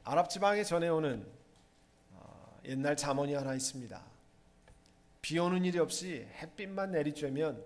아랍 지방에 전해오는 옛날 잠언이 하나 있습니다. 비 오는 일이 없이 햇빛만 내리쬐면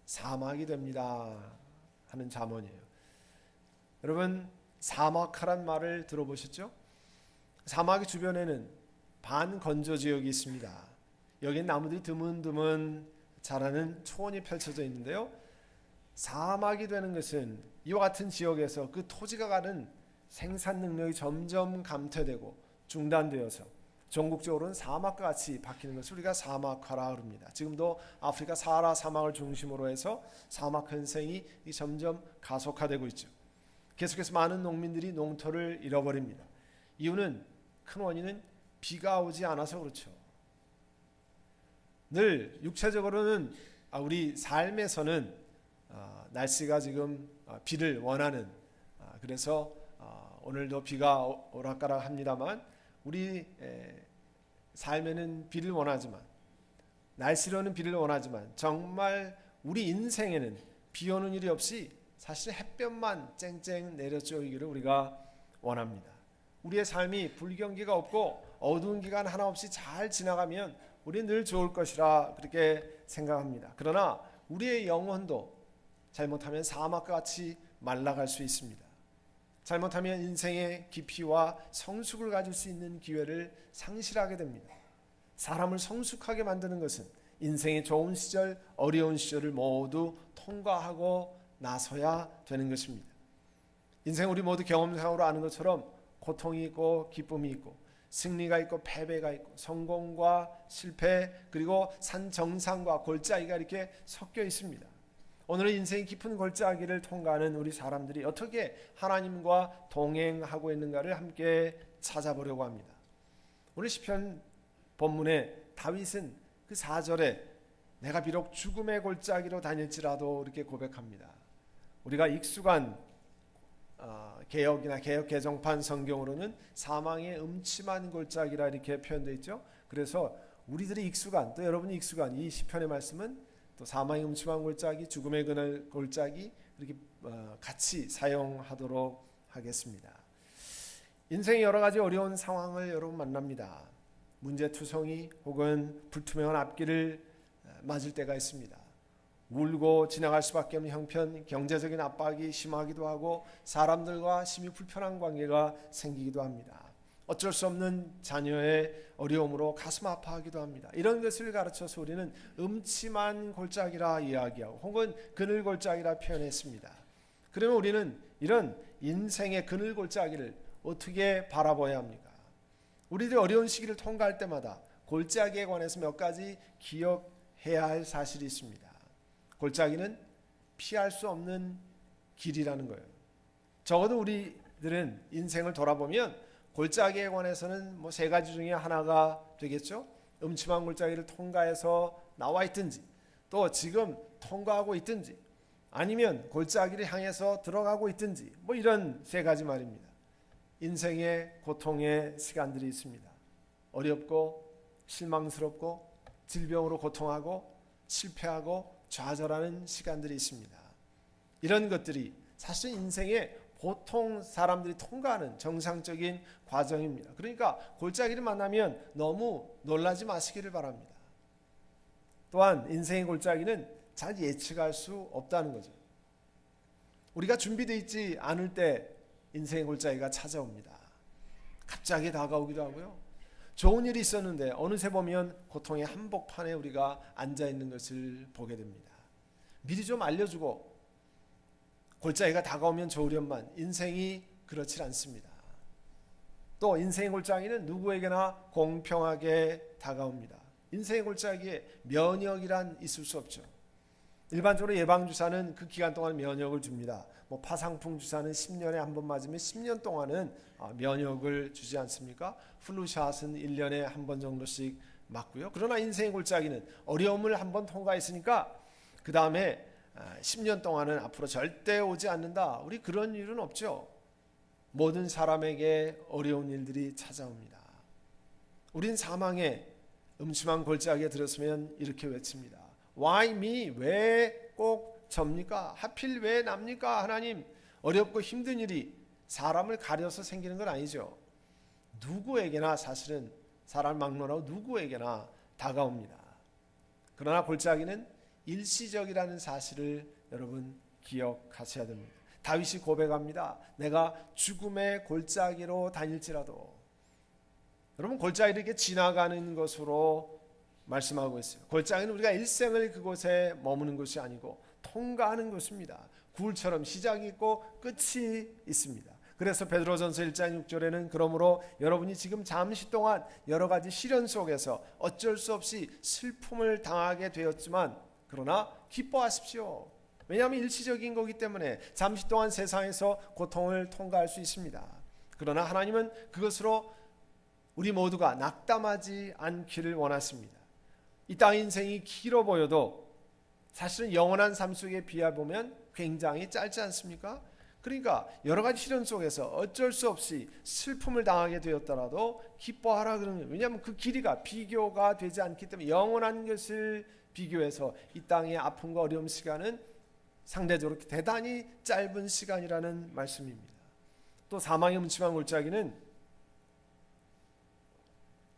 사막이 됩니다 하는 잠언이에요. 여러분, 사막하란 말을 들어보셨죠? 사막 주변에는 반건조 지역이 있습니다. 여기는 나무들이 드문드문 자라는 초원이 펼쳐져 있는데요, 사막이 되는 것은 이와 같은 지역에서 그 토지가 가는 생산 능력이 점점 감퇴되고 중단되어서 전국적으로는 사막과 같이 바뀌는 것을 우리가 사막화라 그럽니다. 지금도 아프리카 사하라 사막을 중심으로 해서 사막 현상이 점점 가속화되고 있죠. 계속해서 많은 농민들이 농토를 잃어버립니다. 이유는, 큰 원인은 비가 오지 않아서 그렇죠. 늘 육체적으로는 우리 삶에서는 날씨가 지금 비를 원하는, 그래서 오늘도 비가 오락가락 합니다만 우리 삶에는 비를 원하지만, 날씨로는 비를 원하지만 정말 우리 인생에는 비 오는 일이 없이 사실 햇볕만 쨍쨍 내려쬐기를 우리가 원합니다. 우리의 삶이 불경기가 없고 어두운 기간 하나 없이 잘 지나가면 우리는 늘 좋을 것이라 그렇게 생각합니다. 그러나 우리의 영혼도 잘못하면 사막과 같이 말라갈 수 있습니다. 잘못하면 인생의 깊이와 성숙을 가질 수 있는 기회를 상실하게 됩니다. 사람을 성숙하게 만드는 것은 인생의 좋은 시절, 어려운 시절을 모두 통과하고 나서야 되는 것입니다. 인생 우리 모두 경험상으로 아는 것처럼 고통이 있고 기쁨이 있고 승리가 있고 패배가 있고 성공과 실패, 그리고 산 정상과 골짜기가 이렇게 섞여 있습니다. 오늘은 인생의 깊은 골짜기를 통과하는 우리 사람들이 어떻게 하나님과 동행하고 있는가를 함께 찾아보려고 합니다. 오늘 시편 본문에 다윗은 그 4절에 내가 비록 죽음의 골짜기로 다닐지라도 이렇게 고백합니다. 우리가 익숙한 개역이나 개역 개정판 성경으로는 사망의 음침한 골짜기라 이렇게 표현되어 있죠. 그래서 우리들이 익숙한, 또 여러분이 익숙한 이 시편의 말씀은 또 사망의 음침한 골짜기, 죽음의 그늘 골짜기, 이렇게 같이 사용하도록 하겠습니다. 인생의 여러 가지 어려운 상황을 여러분 만납니다. 문제투성이 혹은 불투명한 앞길을 맞을 때가 있습니다. 울고 지나갈 수밖에 없는 형편, 경제적인 압박이 심하기도 하고 사람들과 심히 불편한 관계가 생기기도 합니다. 어쩔 수 없는 자녀의 어려움으로 가슴 아파하기도 합니다. 이런 것을 가르쳐서 우리는 음침한 골짜기라 이야기하고 혹은 그늘 골짜기라 표현했습니다. 그러면 우리는 이런 인생의 그늘 골짜기를 어떻게 바라봐야 합니까? 우리들이 어려운 시기를 통과할 때마다 골짜기에 관해서 몇 가지 기억해야 할 사실이 있습니다. 골짜기는 피할 수 없는 길이라는 거예요. 적어도 우리들은 인생을 돌아보면 골짜기에 관해서는 뭐 3가지 중에 하나가 되겠죠. 음침한 골짜기를 통과해서 나와 있든지, 또 지금 통과하고 있든지, 아니면 골짜기를 향해서 들어가고 있든지, 뭐 이런 3가지 말입니다. 인생의 고통의 시간들이 있습니다. 어렵고 실망스럽고 질병으로 고통하고 실패하고 좌절하는 시간들이 있습니다. 이런 것들이 사실 인생의 보통 사람들이 통과하는 정상적인 과정입니다. 그러니까 골짜기를 만나면 너무 놀라지 마시기를 바랍니다. 또한 인생의 골짜기는 잘 예측할 수 없다는 거죠. 우리가 준비되어 있지 않을 때 인생의 골짜기가 찾아옵니다. 갑자기 다가오기도 하고요. 좋은 일이 있었는데 어느새 보면 고통의 한복판에 우리가 앉아있는 것을 보게 됩니다. 미리 좀 알려주고 골짜기가 다가오면 좋으련만 인생이 그렇지 않습니다. 또 인생의 골짜기는 누구에게나 공평하게 다가옵니다. 인생의 골짜기에 면역이란 있을 수 없죠. 일반적으로 예방주사는 그 기간 동안 면역을 줍니다. 파상풍 주사는 10년에 한 번 맞으면 10년 동안은 면역을 주지 않습니까? 플루샷은 1년에 한 번 정도씩 맞고요. 그러나 인생의 골짜기는 어려움을 한 번 통과했으니까 그 다음에 10년 동안은 앞으로 절대 오지 않는다. 우리 그런 일은 없죠. 모든 사람에게 어려운 일들이 찾아옵니다. 우린 사망의 음침한 골짜기에 들었으면 이렇게 외칩니다. Why me? 왜 꼭 접니까? 하필 왜 납니까? 하나님, 어렵고 힘든 일이 사람을 가려서 생기는 건 아니죠. 누구에게나 사실은 사람 막론하고 누구에게나 다가옵니다. 그러나 골짜기는 일시적이라는 사실을 여러분 기억하셔야 됩니다. 다윗이 고백합니다. 내가 죽음의 골짜기로 다닐지라도. 여러분, 골짜기를 이렇게 지나가는 것으로 말씀하고 있어요. 골짜기는 우리가 일생을 그곳에 머무는 것이 아니고 통과하는 것입니다. 굴처럼 시작이 있고 끝이 있습니다. 그래서 베드로전서 1장 6절에는 그러므로 여러분이 지금 잠시 동안 여러 가지 시련 속에서 어쩔 수 없이 슬픔을 당하게 되었지만 그러나 기뻐하십시오. 왜냐하면 일시적인 거기 때문에 잠시 동안 세상에서 고통을 통과할 수 있습니다. 그러나 하나님은 그것으로 우리 모두가 낙담하지 않기를 원하십니다. 이 땅의 인생이 길어 보여도 사실은 영원한 삶 속에 비해보면 굉장히 짧지 않습니까? 그러니까 여러 가지 시련 속에서 어쩔 수 없이 슬픔을 당하게 되었더라도 기뻐하라 그러는 거예요. 왜냐하면 그 길이가 비교가 되지 않기 때문에 영원한 것을 비교해서 이 땅의 아픔과 어려움 시간은 상대적으로 대단히 짧은 시간이라는 말씀입니다. 또 사망의 음침한 골짜기는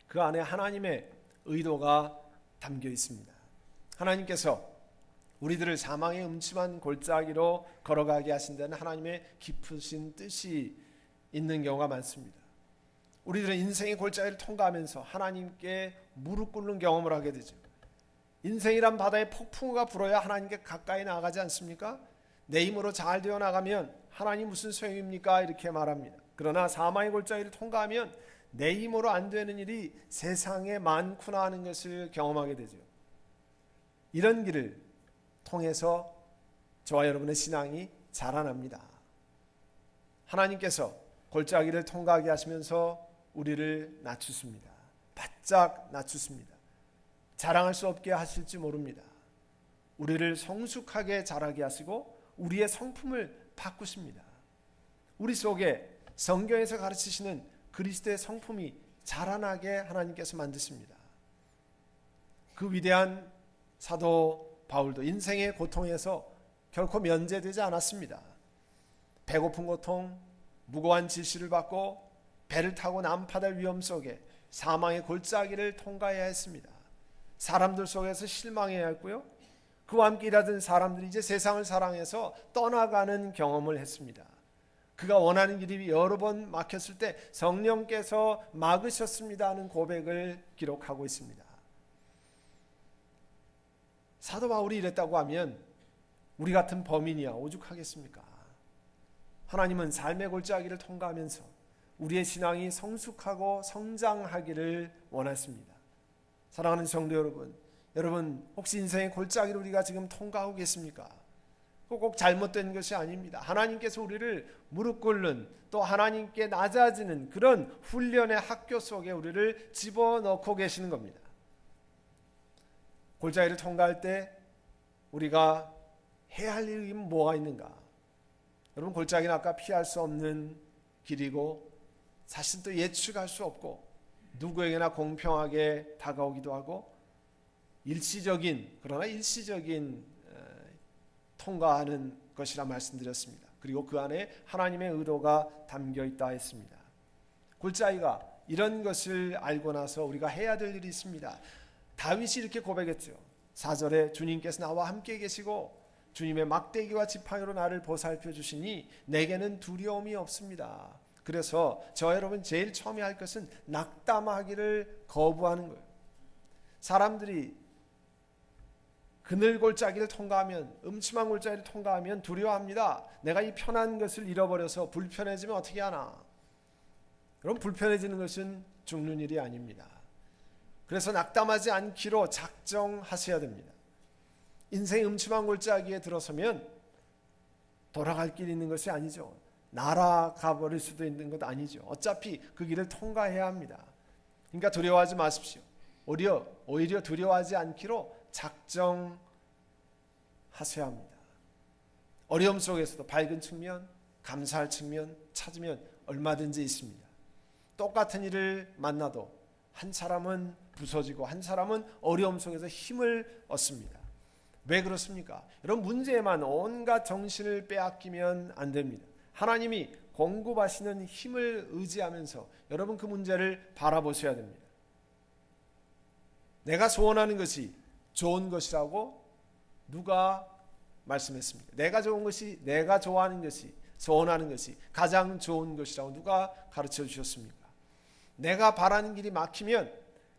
그 안에 하나님의 의도가 담겨 있습니다. 하나님께서 우리들을 사망의 음침한 골짜기로 걸어가게 하신 데는 하나님의 깊으신 뜻이 있는 경우가 많습니다. 우리들은 인생의 골짜기를 통과하면서 하나님께 무릎 꿇는 경험을 하게 되죠. 인생이란 바다에 폭풍우가 불어야 하나님께 가까이 나가지 않습니까? 내 힘으로 잘 되어 나가면 하나님 무슨 소용입니까? 이렇게 말합니다. 그러나 사망의 골짜기를 통과하면 내 힘으로 안 되는 일이 세상에 많구나 하는 것을 경험하게 되죠. 이런 길을 통해서 저와 여러분의 신앙이 자라납니다. 하나님께서 골짜기를 통과하게 하시면서 우리를 낮추십니다. 바짝 낮추십니다. 자랑할 수 없게 하실지 모릅니다. 우리를 성숙하게 자라게 하시고 우리의 성품을 바꾸십니다. 우리 속에 성경에서 가르치시는 그리스도의 성품이 자라나게 하나님께서 만드십니다. 그 위대한 사도 바울도 인생의 고통에서 결코 면제되지 않았습니다. 배고픈 고통, 무고한 질시를 받고 배를 타고 남파될 위험 속에 사망의 골짜기를 통과해야 했습니다. 사람들 속에서 실망해야 했고요. 그와 함께 일하던 사람들이 이제 세상을 사랑해서 떠나가는 경험을 했습니다. 그가 원하는 길이 여러 번 막혔을 때 성령께서 막으셨습니다 하는 고백을 기록하고 있습니다. 사도 바울이 이랬다고 하면 우리 같은 범인이야 오죽하겠습니까? 하나님은 삶의 골짜기를 통과하면서 우리의 신앙이 성숙하고 성장하기를 원하십니다. 사랑하는 성도 여러분, 여러분 혹시 인생의 골짜기를 우리가 지금 통과하고 계십니까? 꼭 잘못된 것이 아닙니다. 하나님께서 우리를 무릎 꿇는 또 하나님께 낮아지는 그런 훈련의 학교 속에 우리를 집어넣고 계시는 겁니다. 골짜기를 통과할 때 우리가 해야 할 일이 뭐가 있는가? 여러분, 골짜기는 아까 피할 수 없는 길이고 사실 또 예측할 수 없고 누구에게나 공평하게 다가오기도 하고 그러나 일시적인 통과하는 것이라 말씀드렸습니다. 그리고 그 안에 하나님의 의도가 담겨 있다 했습니다. 골짜기가 이런 것을 알고 나서 우리가 해야 될 일이 있습니다. 다윗이 이렇게 고백했죠. 4절에 주님께서 나와 함께 계시고 주님의 막대기와 지팡이로 나를 보살펴 주시니 내게는 두려움이 없습니다. 그래서 저 여러분 제일 처음에 할 것은 낙담하기를 거부하는 거예요. 사람들이 그늘 골짜기를 통과하면 음침한 골짜기를 통과하면 두려워합니다. 내가 이 편한 것을 잃어버려서 불편해지면 어떻게 하나? 그럼 불편해지는 것은 죽는 일이 아닙니다. 그래서 낙담하지 않기로 작정하셔야 됩니다. 인생의 음침한 골짜기에 들어서면 돌아갈 길이 있는 것이 아니죠. 날아가 버릴 수도 있는 것 아니죠. 어차피 그 길을 통과해야 합니다. 그러니까 두려워하지 마십시오. 오히려 두려워하지 않기로 작정하셔야 합니다. 어려움 속에서도 밝은 측면, 감사할 측면 찾으면 얼마든지 있습니다. 똑같은 일을 만나도 한 사람은 부서지고 한 사람은 어려움 속에서 힘을 얻습니다. 왜 그렇습니까? 여러분, 문제에만 온갖 정신을 빼앗기면 안 됩니다. 하나님이 공급하시는 힘을 의지하면서 여러분 그 문제를 바라보셔야 됩니다. 내가 소원하는 것이 좋은 것이라고 누가 말씀했습니까? 내가 좋은 것이, 내가 좋아하는 것이, 소원하는 것이 가장 좋은 것이라고 누가 가르쳐 주셨습니까? 내가 바라는 길이 막히면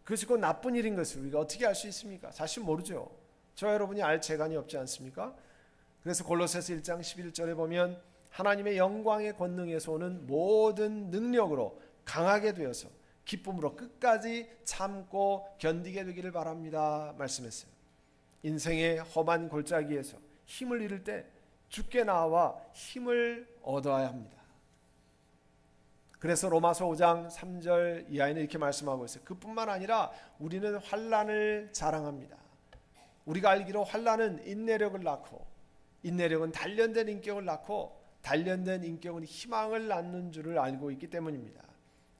그것이 곧 나쁜 일인 것을 우리가 어떻게 알 수 있습니까? 사실 모르죠. 저 여러분이 알 재간이 없지 않습니까? 그래서 골로새서 1장 11절에 보면 하나님의 영광의 권능에서 오는 모든 능력으로 강하게 되어서 기쁨으로 끝까지 참고 견디게 되기를 바랍니다 말씀했어요. 인생의 험한 골짜기에서 힘을 잃을 때 주께 나와 힘을 얻어야 합니다. 그래서 로마서 5장 3절 이하에는 이렇게 말씀하고 있어요. 그뿐만 아니라 우리는 환난을 자랑합니다. 우리가 알기로 환난은 인내력을 낳고, 인내력은 단련된 인격을 낳고, 단련된 인격은 희망을 낳는 줄을 알고 있기 때문입니다.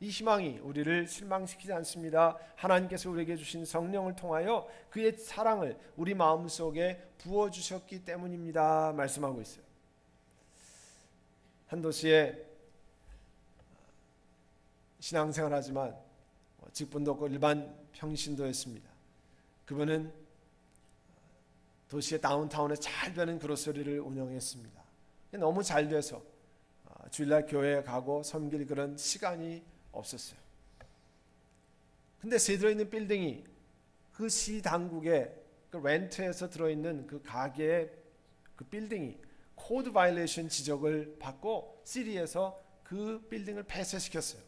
이 희망이 우리를 실망시키지 않습니다. 하나님께서 우리에게 주신 성령을 통하여 그의 사랑을 우리 마음속에 부어주셨기 때문입니다 말씀하고 있어요. 한 도시에 신앙생활하지만 직분도 없고 일반 평신도였습니다. 그분은 도시의 다운타운에 잘 되는 그로서리를 운영했습니다. 너무 잘 돼서 주일날 교회에 가고 섬길 그런 시간이 없었어요. 근데 새 들어있는 빌딩이 그 시 당국의 그 렌트에서 들어있는 그 가게의 그 빌딩이 코드 바이올레이션 지적을 받고 시리에서 그 빌딩을 폐쇄시켰어요.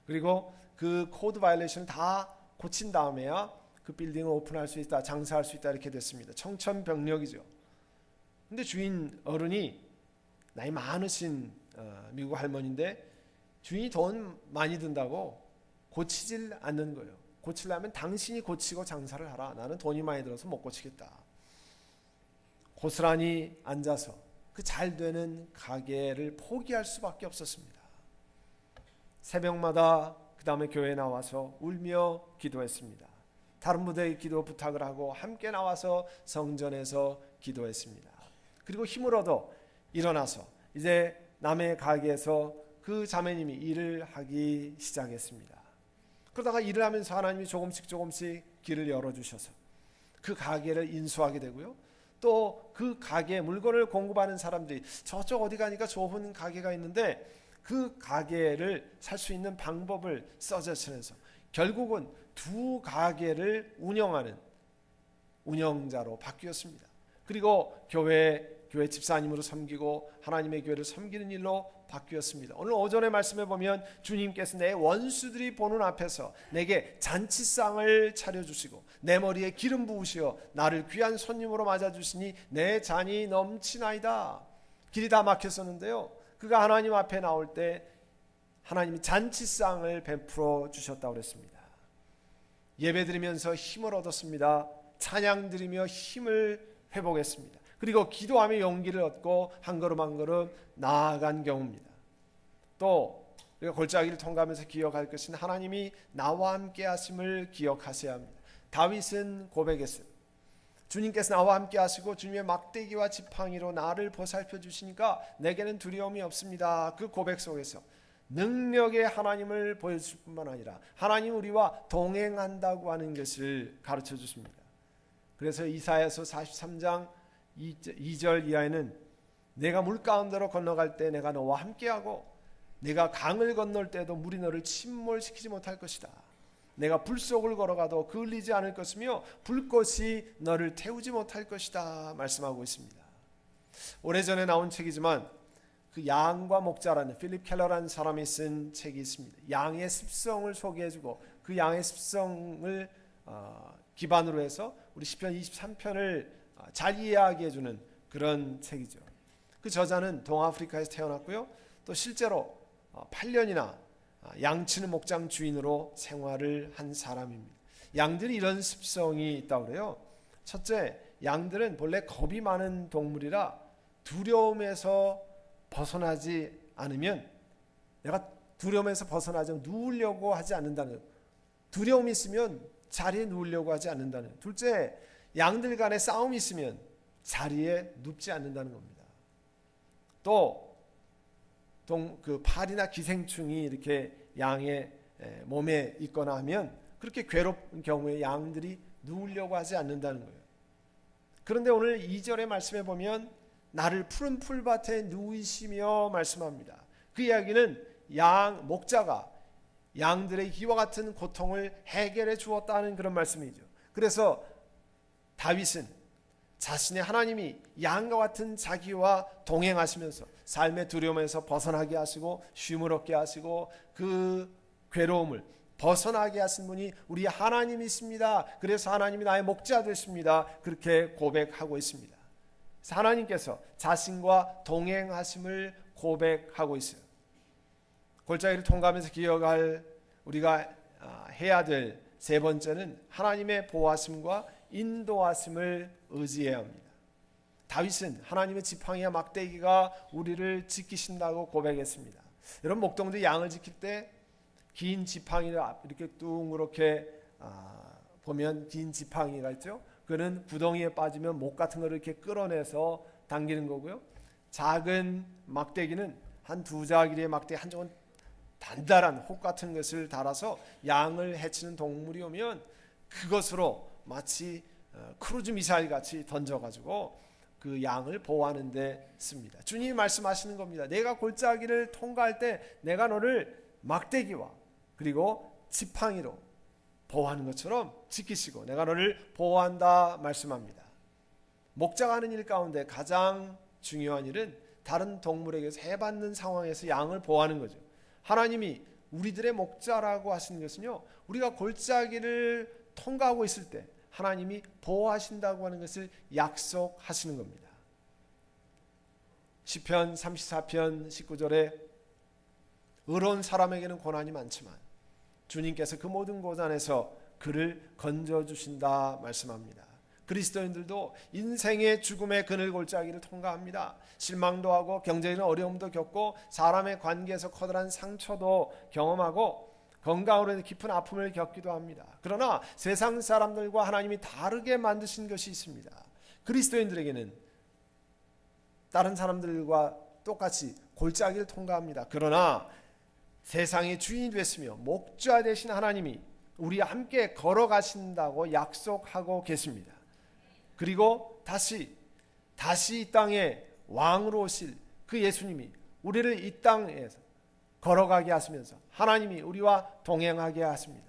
그리고 그 코드 바이올레이션을 다 고친 다음에야 그 빌딩을 오픈할 수 있다, 장사할 수 있다 이렇게 됐습니다. 청천벽력이죠. 근데 주인 어른이 나이 많으신 미국 할머니인데 주인이 돈 많이 든다고 고치질 않는 거예요. 고치려면 당신이 고치고 장사를 하라. 나는 돈이 많이 들어서 못 고치겠다. 고스란히 앉아서 그 잘 되는 가게를 포기할 수밖에 없었습니다. 새벽마다 그 다음에 교회에 나와서 울며 기도했습니다. 다른 분들에게 기도 부탁을 하고 함께 나와서 성전에서 기도했습니다. 그리고 힘을 얻어 일어나서 이제 남의 가게에서 그 자매님이 일을 하기 시작했습니다. 그러다가 일을 하면서 하나님이 조금씩 길을 열어주셔서 그 가게를 인수하게 되고요. 또 그 가게에 물건을 공급하는 사람들이 저쪽 어디 가니까 좋은 가게가 있는데 그 가게를 살 수 있는 방법을 써제쳐내서 결국은 두 가게를 운영하는 운영자로 바뀌었습니다. 그리고 교회 집사님으로 섬기고 하나님의 교회를 섬기는 일로 바뀌었습니다. 오늘 오전에 말씀해 보면 주님께서 내 원수들이 보는 앞에서 내게 잔치상을 차려주시고 내 머리에 기름 부으시어 나를 귀한 손님으로 맞아주시니 내 잔이 넘치나이다. 길이 다 막혔었는데요. 그가 하나님 앞에 나올 때 하나님이 잔치상을 베풀어 주셨다고 그랬습니다. 예배드리면서 힘을 얻었습니다. 찬양 드리며 힘을 회복했습니다. 그리고 기도하며 용기를 얻고 한 걸음 한 걸음 나아간 경우입니다. 또 우리가 골짜기를 통과하면서 기억할 것은 하나님이 나와 함께 하심을 기억하셔야 합니다. 다윗은 고백했어요. 주님께서 나와 함께 하시고 주님의 막대기와 지팡이로 나를 보살펴 주시니까 내게는 두려움이 없습니다. 그 고백 속에서 능력의 하나님을 보여줄 뿐만 아니라 하나님 우리와 동행한다고 하는 것을 가르쳐 주십니다. 그래서 이사야서 43장 2절 이하에는 내가 물 가운데로 건너갈 때 내가 너와 함께하고 내가 강을 건널 때도 물이 너를 침몰시키지 못할 것이다. 내가 불 속을 걸어가도 그을리지 않을 것이며 불꽃이 너를 태우지 못할 것이다 말씀하고 있습니다. 오래전에 나온 책이지만 그 양과 목자라는 필립 켈러라는 사람이 쓴 책이 있습니다. 양의 습성을 소개해주고 그 양의 습성을 기반으로 해서 우리 시편 23편을 잘 이해하게 해주는 그런 책이죠. 그 저자는 동아프리카에서 태어났고요. 또 실제로 8년이나 양치는 목장 주인으로 생활을 한 사람입니다. 양들이 이런 습성이 있다고 그래요. 첫째, 양들은 본래 겁이 많은 동물이라 두려움에서 벗어나지 않으면 내가 두려움에서 벗어나지 누우려고 하지 않는다는 거예요. 두려움이 있으면 자리에 누우려고 하지 않는다는 거예요. 둘째, 양들 간에 싸움이 있으면 자리에 눕지 않는다는 겁니다. 또 그 파리나 기생충이 이렇게 양의 몸에 있거나 하면 그렇게 괴롭은 경우에 양들이 누우려고 하지 않는다는 거예요. 그런데 오늘 2절의 말씀에 보면 나를 푸른 풀밭에 누이시며 말씀합니다. 그 이야기는 목자가 양들의 이와 같은 고통을 해결해 주었다는 그런 말씀이죠. 그래서 다윗은 자신의 하나님이 양과 같은 자기와 동행하시면서 삶의 두려움에서 벗어나게 하시고 쉼을 얻게 하시고 그 괴로움을 벗어나게 하신 분이 우리 하나님이십니다. 그래서 하나님이 나의 목자 되십니다. 그렇게 고백하고 있습니다. 그래서 하나님께서 자신과 동행하심을 고백하고 있어요. 골짜기를 통과하면서 기억할 우리가 해야 될 세 번째는 하나님의 보호하심과 인도하심을 의지해야 합니다. 다윗은 하나님의 지팡이와 막대기가 우리를 지키신다고 고백했습니다. 여러분, 목동들이 양을 지킬 때 긴 지팡이를 이렇게 둥그렇게 보면 긴 지팡이가 있죠. 그는 구덩이에 빠지면 목 같은 거를 이렇게 끌어내서 당기는 거고요. 작은 막대기는 한 두 자길의 막대기 한쪽은 단단한 혹 같은 것을 달아서 양을 해치는 동물이 오면 그것으로 마치 크루즈 미사일 같이 던져가지고 그 양을 보호하는 데 씁니다. 주님이 말씀하시는 겁니다. 내가 골짜기를 통과할 때 내가 너를 막대기와 그리고 지팡이로 보호하는 것처럼 지키시고 내가 너를 보호한다 말씀합니다. 목자가 하는 일 가운데 가장 중요한 일은 다른 동물에게서 해받는 상황에서 양을 보호하는 거죠. 하나님이 우리들의 목자라고 하시는 것은요, 우리가 골짜기를 통과하고 있을 때 하나님이 보호하신다고 하는 것을 약속하시는 겁니다. 시편 34편 19절에 의로운 사람에게는 고난이 많지만 주님께서 그 모든 고난에서 그를 건져주신다 말씀합니다. 그리스도인들도 인생의 죽음의 그늘 골짜기를 통과합니다. 실망도 하고 경제적인 어려움도 겪고 사람의 관계에서 커다란 상처도 경험하고 건강으로 깊은 아픔을 겪기도 합니다. 그러나 세상 사람들과 하나님이 다르게 만드신 것이 있습니다. 그리스도인들에게는 다른 사람들과 똑같이 골짜기를 통과합니다. 그러나 세상의 주인이 됐으며 목자 되신 하나님이 우리와 함께 걸어가신다고 약속하고 계십니다. 그리고 다시 이 땅에 왕으로 오실 그 예수님이 우리를 이 땅에서 걸어가게 하시면서 하나님이 우리와 동행하게 하십니다.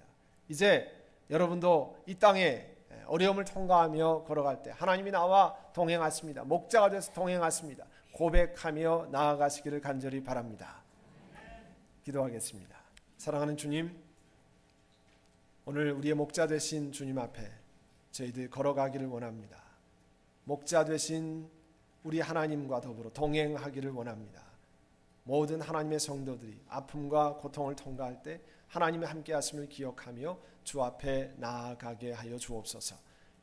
이제 여러분도 이 땅에 어려움을 통과하며 걸어갈 때 하나님이 나와 동행하십니다. 목자가 돼서 동행하십니다. 고백하며 나아가시기를 간절히 바랍니다. 기도하겠습니다. 사랑하는 주님, 오늘 우리의 목자 되신 주님 앞에 저희들 걸어가기를 원합니다. 목자 되신 우리 하나님과 더불어 동행하기를 원합니다. 모든 하나님의 성도들이 아픔과 고통을 통과할 때 하나님의 함께 하심을 기억하며 주 앞에 나아가게 하여 주옵소서.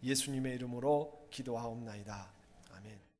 예수님의 이름으로 기도하옵나이다.